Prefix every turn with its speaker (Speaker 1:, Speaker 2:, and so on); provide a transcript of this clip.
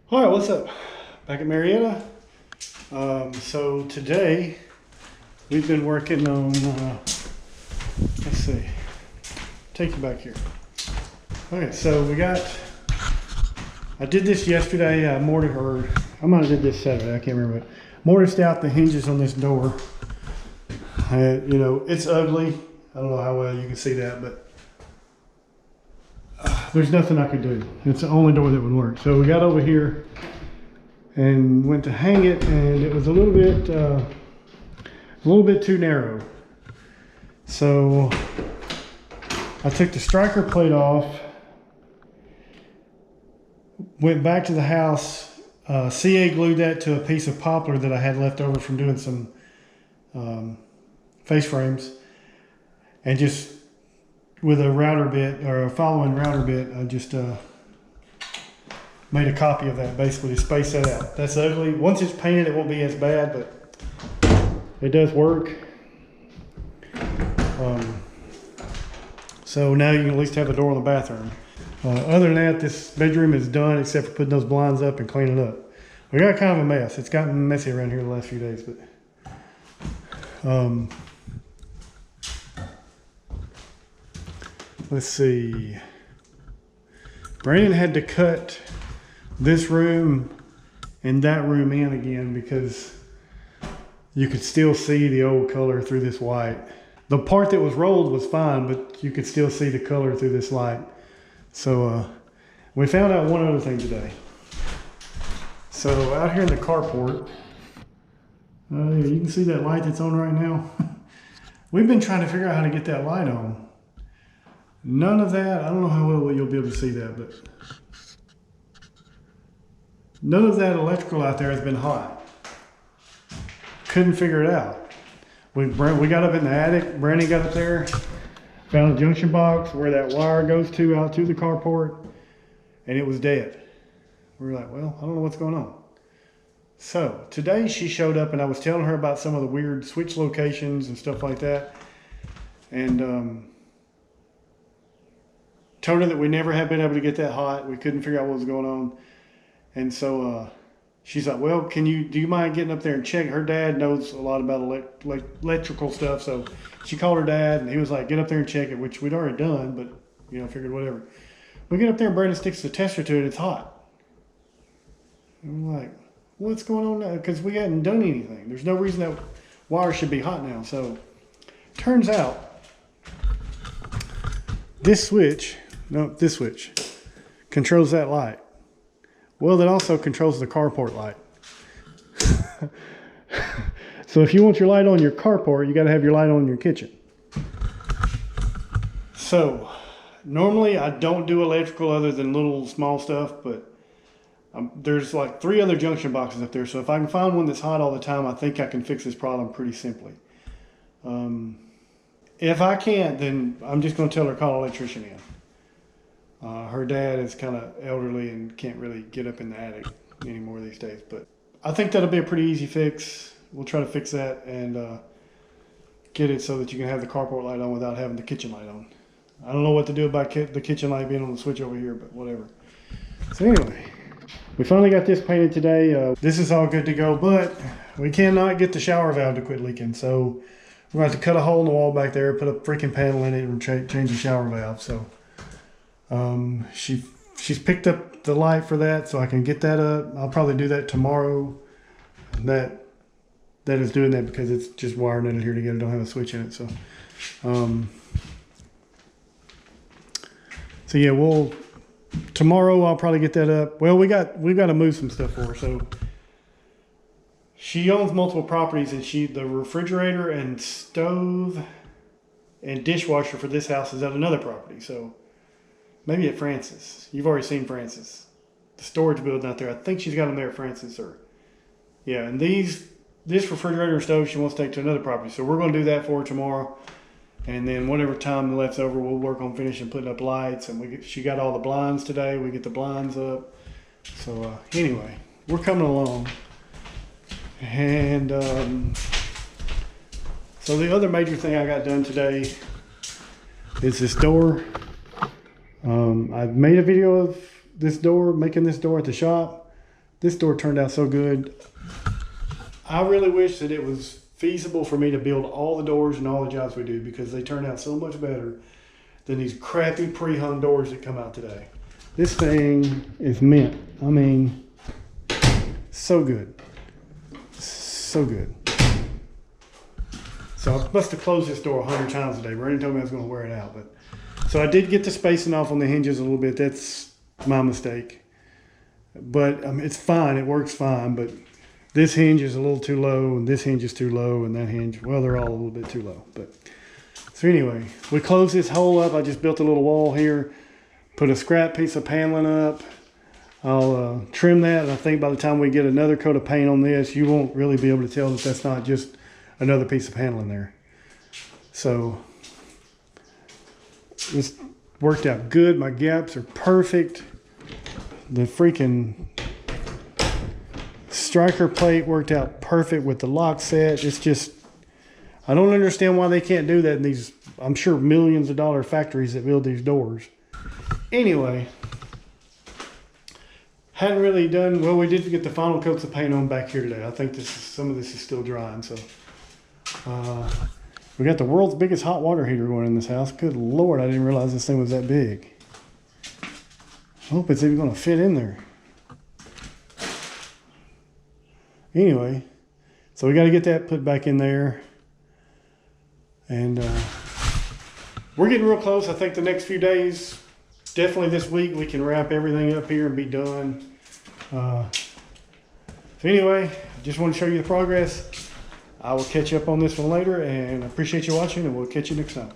Speaker 1: All right, what's up? Back at Marietta. So today we've been working on, let's see, take you back here. Okay, so I did this yesterday, I might have did this Saturday, I can't remember. But mortised out the hinges on this door. It's ugly. I don't know how well you can see that, but there's nothing I could do. It's the only door that would work. So we got over here and went to hang it, and it was a little bit too narrow. So I took the striker plate off, went back to the house, CA glued that to a piece of poplar that I had left over from doing some face frames, and just with a router bit or a following router bit, I just made a copy of that basically to space that out. That's ugly. Once it's painted, it won't be as bad, but it does work. So now you can at least have a door in the bathroom. Other than that, this bedroom is done except for putting those blinds up and cleaning up. We got kind of a mess. It's gotten messy around here the last few days, but let's see. Brandon had to cut this room and that room in again because you could still see the old color through this white. The part that was rolled was fine, but you could still see the color through this light. So we found out one other thing today. So out here in the carport, you can see that light that's on right now. We've been trying to figure out how to get that light on. None of that, I don't know how well you'll be able to see that, but none of that electrical out there has been hot. Couldn't figure it out. We got up in the attic, Brandon got up there, found a junction box where that wire goes to out to the carport, and it was dead. We were like, well, I don't know what's going on. So today she showed up and I was telling her about some of the weird switch locations and stuff like that. And told her that we never have been able to get that hot. We couldn't figure out what was going on. And so she's like, well, do you mind getting up there and check? Her dad knows a lot about electrical stuff. So she called her dad and he was like, get up there and check it, which we'd already done, but figured whatever. We get up there and Brandon sticks the tester to it. It's hot. And I'm like, what's going on now? Because we hadn't done anything. There's no reason that wire should be hot now. So turns out this switch controls that light. Well, that also controls the carport light. So if you want your light on your carport, you got to have your light on your kitchen. So normally I don't do electrical other than little small stuff, but there's like 3 other junction boxes up there. So if I can find one that's hot all the time, I think I can fix this problem pretty simply. If I can't, then I'm just going to tell her to call an electrician in. Her dad is kind of elderly and can't really get up in the attic anymore these days. But I think that'll be a pretty easy fix. We'll try to fix that and get it so that you can have the carport light on without having the kitchen light on. I don't know what to do about the kitchen light being on the switch over here, but whatever. So anyway, we finally got this painted today. This is all good to go, but we cannot get the shower valve to quit leaking. So we're going to have to cut a hole in the wall back there, put a freaking panel in it, and change the shower valve. So she's picked up the light for that, so I can get that up. I'll probably do that tomorrow. That is doing that because it's just wiring it here together. Don't have a switch in it. So so yeah, tomorrow I'll probably get that up. Well, we've got to move some stuff for her. So she owns multiple properties, and the refrigerator and stove and dishwasher for this house is at another property. So maybe at Francis. You've already seen Francis. The storage building out there. I think she's got them there at Francis. Yeah, and this refrigerator and stove she wants to take to another property. So we're going to do that for her tomorrow. And then whatever time left over, we'll work on finishing putting up lights. And she got all the blinds today. We get the blinds up. So anyway, we're coming along. And so the other major thing I got done today is this door. I've made a video of this door, making this door at the shop. This door turned out so good. I really wish that it was feasible for me to build all the doors and all the jobs we do, because they turn out so much better than these crappy pre-hung doors that come out today. This thing is mint. I mean, so good. So good. So I must have closed this door 100 times today. Brandon told me I was going to wear it out. So I did get the spacing off on the hinges a little bit. That's my mistake. But it's fine. It works fine. But this hinge is a little too low, and this hinge is too low, and that hinge, well, they're all a little bit too low. But so anyway, we closed this hole up. I just built a little wall here, put a scrap piece of paneling up. I'll trim that, and I think by the time we get another coat of paint on this, you won't really be able to tell that that's not just another piece of paneling there. So this worked out good. My gaps are perfect. The freaking striker plate worked out perfect with the lock set. It's just, I don't understand why they can't do that in these, I'm sure, millions of dollar factories that build these doors. Anyway, hadn't really done, well, we did get the final coats of paint on back here today. I think some of this is still drying, so. We got the world's biggest hot water heater going in this house. Good Lord, I didn't realize this thing was that big. I hope it's even going to fit in there. Anyway, so we got to get that put back in there. And we're getting real close. I think the next few days, definitely this week, we can wrap everything up here and be done. So anyway, just want to show you the progress. I will catch you up on this one later, and I appreciate you watching, and we'll catch you next time.